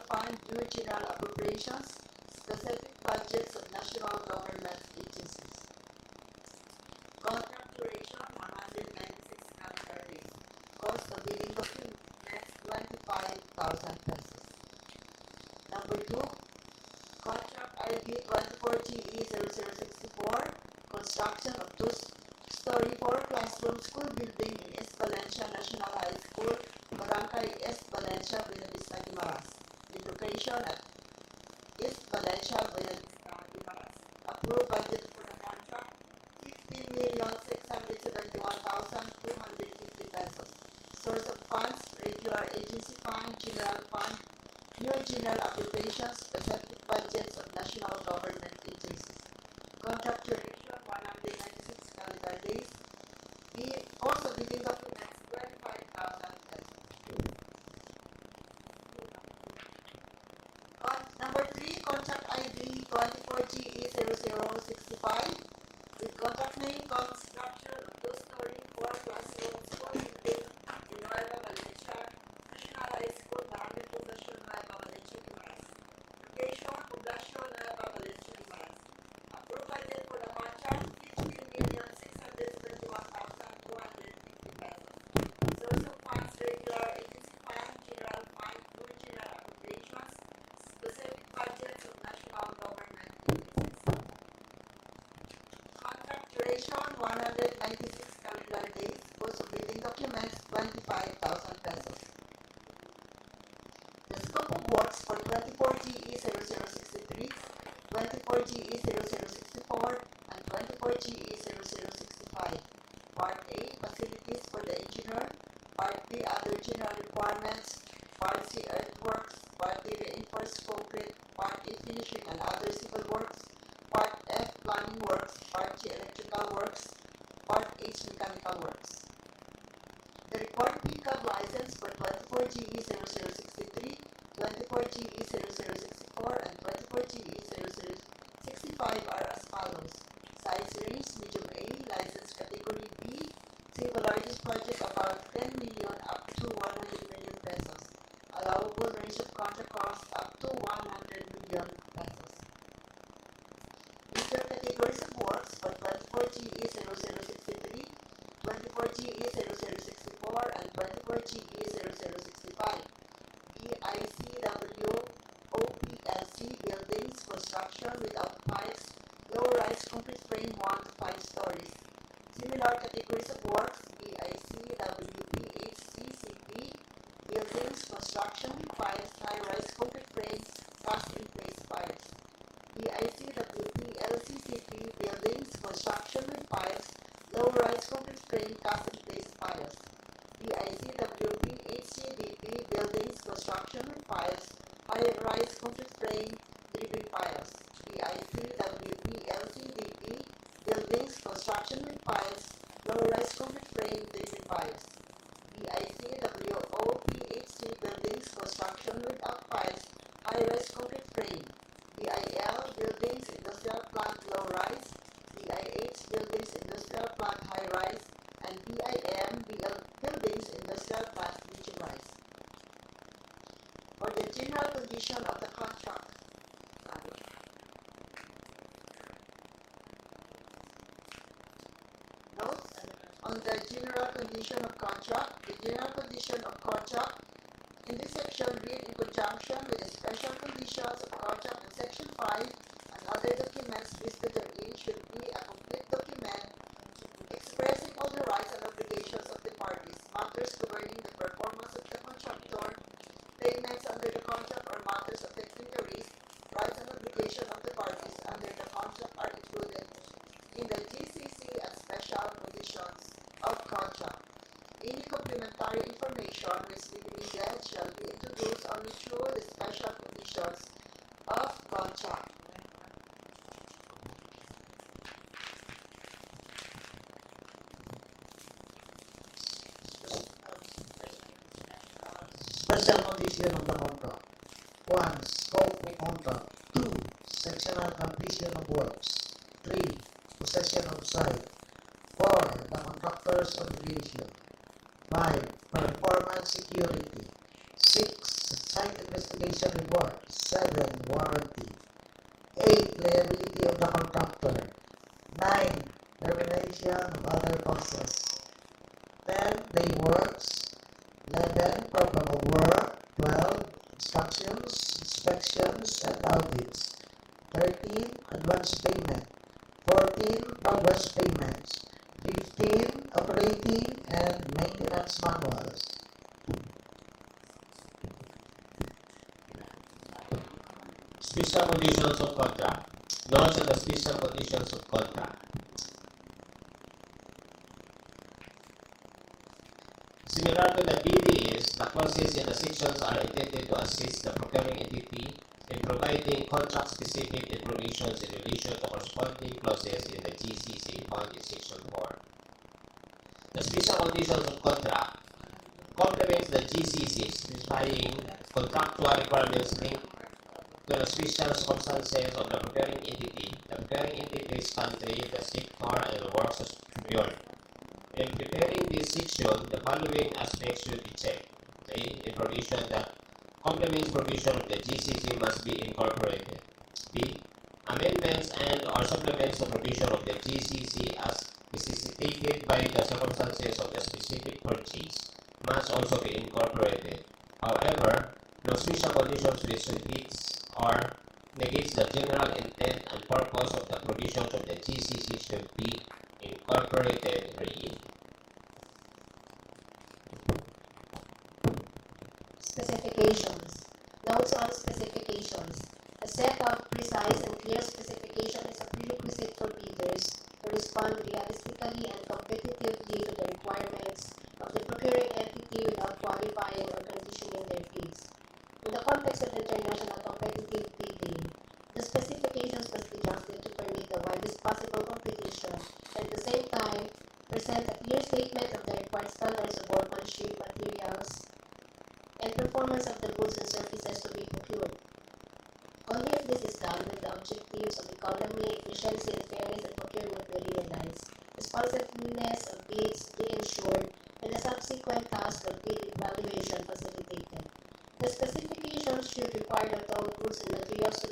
Fund, new general appropriations, specific budgets of national government agencies. Contract duration 196 calendar days. Cost of bidding documents 25,000 pesos. Number 2, Contract ID 24GE0064, construction of two-story 4-classroom school building in East Valencia National High School, Barangay East Valencia, Buenavista, Guimaras. With location at East Valencia, Buenavista, Guimaras. Approved budget for the contract 15,671,250 pesos. Source of funds, regular agency fund, general fund, new general appropriations, specific budgets of national government agencies. Contract duration 196 calendar days. Cost of bidding documents 25,000 pesos. Number 3, contract ID 24GE0065 with contract name construction of two-story 4-classroom school building in Nueva, Valencia, National High School, Barangay Poblacion, Nueva, Valencia, Guimaras. Location, Poblacion, Nueva, Valencia, Guimaras. Approved budget for the contract 15,671,250 pesos. Source of funds, regular agency fund, general fund, new general appropriations, specific budgets of national government agencies. Contract duration 196 calendar days. Cost of bidding documents 25,000 pesos. The scope of works for 24GE0063, 24GE0064, and 24GE0065. Part A, facilities for the engineer. Part B, other general requirements. Part C, earthworks. Part D, reinforced concrete. Part E, finishing and other civil works. Part F, planning works. Part G, electrical works. Part H, mechanical works. The required PCAB license for 24GE0063, 24GE0064, and 24GE0065 are as follows. Size range, medium A, license category B. Save a largest project about 10 million up to 100 million pesos. Allowable range of contract cost up to 100 million pesos. Major categories of works for 24GE0063, 24GE0064, and 24GE0065. BICW OPLC buildings construction without pipes, low-rise concrete frame 1 to 5 stories. Similar categories of works, BICWPHCCP buildings construction with pipes, high-rise concrete frames, cast-in-place piers. BICWPLCCP buildings construction with pipes, low-rise concrete frame, cast-in-place piers. BICWPHCDP buildings construction with pipes, high-rise concrete frame, driven piers. BICWPLCDP buildings construction with pipes, low-rise concrete frame, driven piers. BICWOPHC buildings construction without pipes, high-rise concrete frame. BIL buildings industrial plant low-rise. BIH buildings industrial plant high-rise. And BIM buildings industrial plant medium-rise. For the general condition of the contract. Note on the general condition of contract. The general condition of contract in this section read in conjunction with the special conditions of contract in section 5 and other documents listed therein should be a complete document expressing all the rights and obligations of the parties, matters governing the performance of the contractor, payments under the contract or matters affecting the risk, rights and obligations of the parties under the contract are included in the GCC and special conditions of contract. Any complementary information which may be needed shall be introduced only through the special conditions of contract. Special condition of the contract. 1. Scope of contract. 2. Sectional completion of works. 3. Possession of site. 4. The contractor's obligation. 5. Performance security. 6. Site investigation reward. Special conditions of contract. Notes on the special conditions of contract. Similar to the BDs, the clauses in the sections are intended to assist the procuring entity in providing contract-specific information in relation to corresponding clauses in the GCC found in Section 4. The special conditions of contract complements the GCC, specifying contractual requirements linked to the special circumstances of the procuring entity, the procuring entity's country, the sector, and works as procured. In preparing this section, the following aspects should be checked. A. Information that complements provision of the GCC must be incorporated. B. Amendments and or supplements to provision of the GCC as necessitated by the circumstances of the specific purchase must also be incorporated. However, no special conditions which repeats or negates the general intent and purpose of the provisions of the GCC should be incorporated herein. Specifications. Notes on specifications. A set of precise and clear specifications is a prerequisite for bidders to respond realistically and competitively to the requirements of the procuring entity without qualifying or conditioning their bids. In the context of international competitive bidding, the specifications must be drafted to permit the widest possible competition and at the same time present a clear statement of the required standards of workmanship, materials, and performance of the goods and services to be procured. Only if this is done will the objectives of economy, efficiency, and fairness in procurement be realized, responsiveness of bids be ensured, and the subsequent task of bid evaluation facilitated. The specifications should require that all goods and materials to